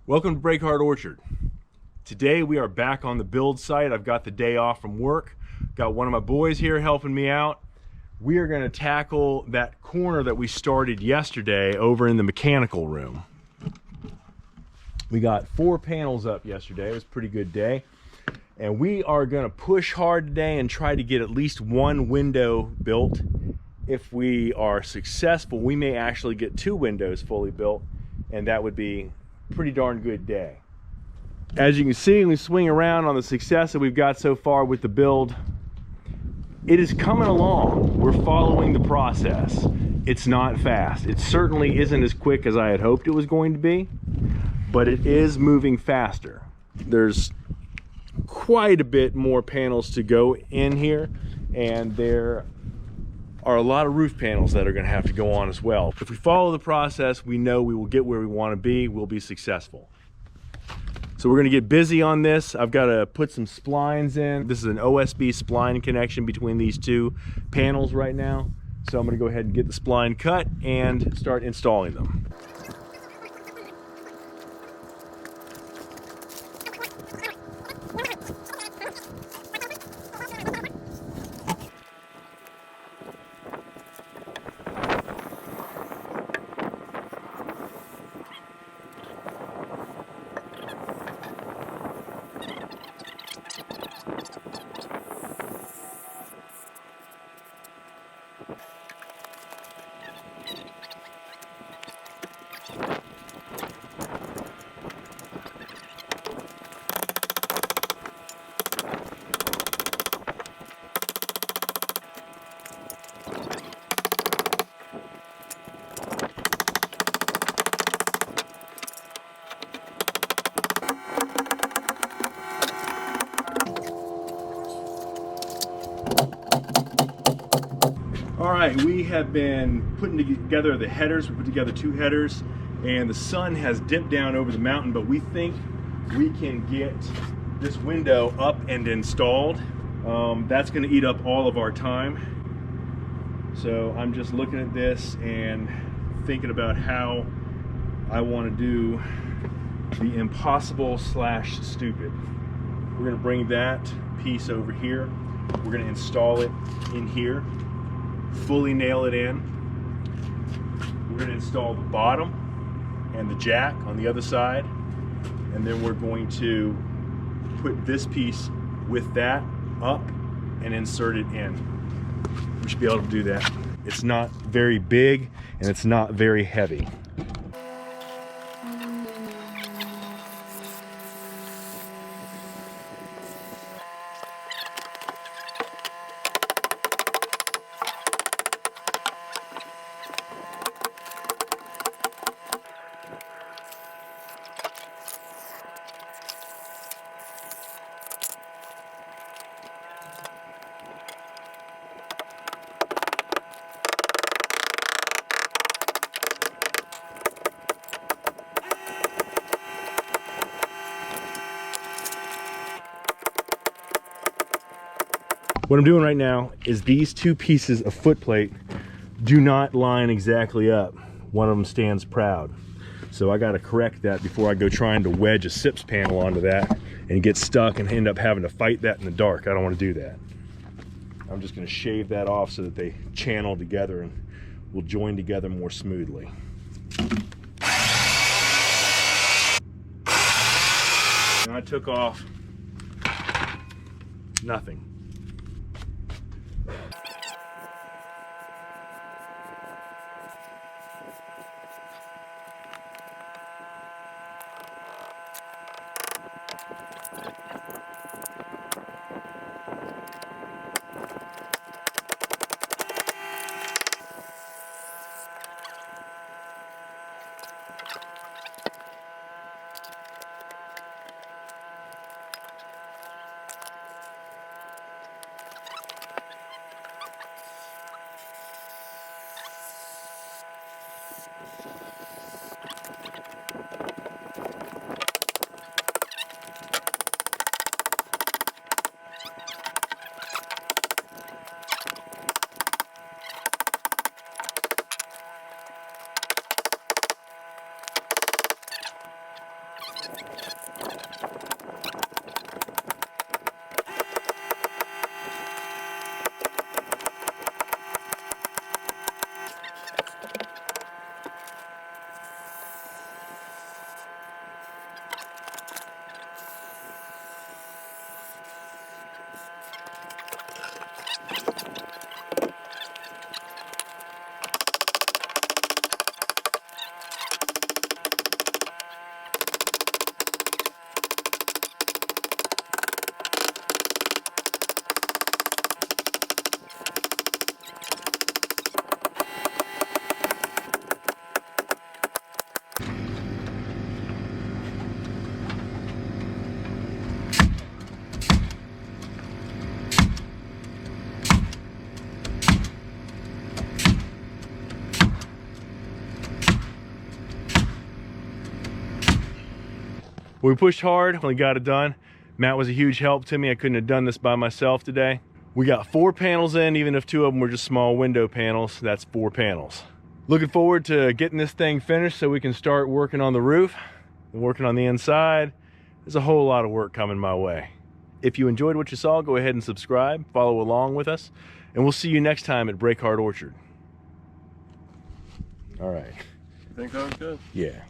Welcome to Break Heart Orchard. Today we are back on the build site. I've got the day off from work. Got one of my boys here helping me out. We are going to tackle that corner that we started yesterday over in the mechanical room. We got 4 panels up yesterday. It was a pretty good day. And we are going to push hard today and try to get at least 1 window built. If we are successful, we may actually get 2 windows fully built, and that would be pretty darn good day. As you can see, we swing around on the success that we've got so far with the build. It is coming along. We're following the process. It's not fast. It certainly isn't as quick as I had hoped it was going to be, but it is moving faster. There's quite a bit more panels to go in here, and there are a lot of roof panels that are going to have to go on as well. If we follow the process, we know we will get where we want to be. We'll be successful. So we're going to get busy on this. I've got to put some splines in. This is an OSB spline connection between these 2 panels right now. So I'm going to go ahead and get the spline cut and start installing them. All right, we have been putting together the headers. We put together 2 headers, and the sun has dipped down over the mountain, but we think we can get this window up and installed. That's going to eat up all of our time. So I'm just looking at this and thinking about how I want to do the impossible / stupid. We're going to bring that piece over here. We're going to install it in here. Fully nail it in. We're going to install the bottom and the jack on the other side, and then we're going to put this piece with that up and insert it in. We should be able to do that. It's not very big and it's not very heavy. What I'm doing right now is these 2 pieces of footplate do not line exactly up. One of them stands proud. So I got to correct that before I go trying to wedge a SIPS panel onto that and get stuck and end up having to fight that in the dark. I don't want to do that. I'm just going to shave that off so that they channel together and will join together more smoothly. And I took off nothing. We pushed hard, we got it done. Matt was a huge help to me. I couldn't have done this by myself today. We got 4 panels in, even if 2 of them were just small window panels, that's 4 panels. Looking forward to getting this thing finished so we can start working on the roof and working on the inside. There's a whole lot of work coming my way. If you enjoyed what you saw, go ahead and subscribe, follow along with us, and we'll see you next time at Breakheart Orchard. All right. You think that was good? Yeah.